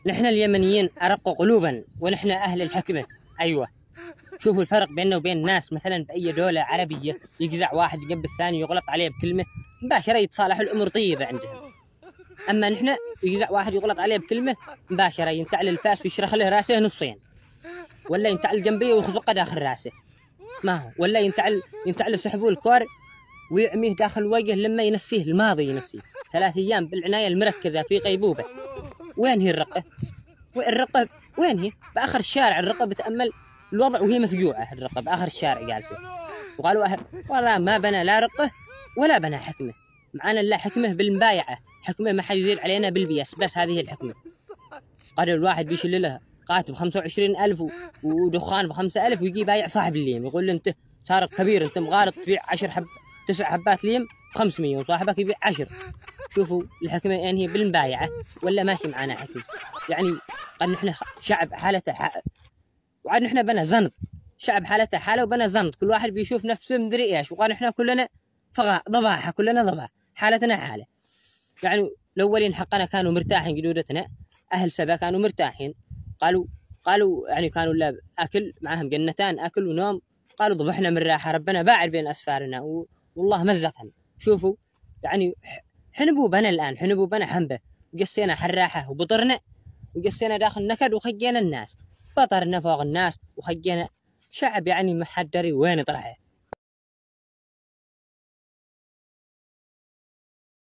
نحن اليمنيين أرق قلوبا ونحن أهل الحكمة. أيوة، شوفوا الفرق بيننا وبين الناس مثلا بأي دولة عربية يجزع واحد جنب الثاني يغلط عليه بكلمة مباشرة يتصالحوا، الأمور طيبة عندهم. أما نحن يجزع واحد يغلط عليه بكلمة مباشرة ينتعل الفاس ويشرخ له راسه نصين، ولا ينتعل جنبيه ويخزقه داخل راسه، ما هو ولا ينتعل يسحبوا الكور ويعميه داخل وجهه لما ينسيه الماضي، ينسيه 3 أيام بالعناية المركزة في غيبوبة. وين هي الرقة؟ الرقة وين هي؟ بآخر الشارع الرقة، بتأمل الوضع وهي مفجوعة. الرقة بآخر الشارع جالسة، وقالوا والله ما بنى لا رقة ولا بنى حكمة، معانا لا حكمة بالمبايعة، حكمة ما حد يزيد علينا بالبياس، بس هذه الحكمة. قالوا الواحد بيشيل له قاتب 25,000 ودخان ب5,000 ويجي بايع صاحب الليم، يقول له أنت صار كبير، أنت مغارط تبيع 9 حبات ليم ب500 وصاحبك يبيع 10. شوفوا الحكمة يعني هي بالمبايعة ولا ماشي معنا حكمة؟ يعني قال نحن شعب حالته وعاد نحن بنا زنط، شعب حالته حاله وبنا زنط، كل واحد بيشوف نفسه مدري ايش، وقال نحن كلنا ضباحة، كلنا ضباح، حالتنا حالة. يعني الأولين حقنا كانوا مرتاحين، جدودتنا أهل سبا كانوا مرتاحين، قالوا يعني كانوا لا أكل معهم جنتان أكل ونوم، قالوا ضبحنا من راحة ربنا باعر بين أسفارنا والله مزقهم. شوفوا يعني حنبوا بنا الآن، حنبوا بنا حنبة، قسينا حراحة وبطرنا، وقسينا داخل نكد وخجينا الناس، بطرنا فوق الناس وخجينا شعب يعني محدري وين طرحه.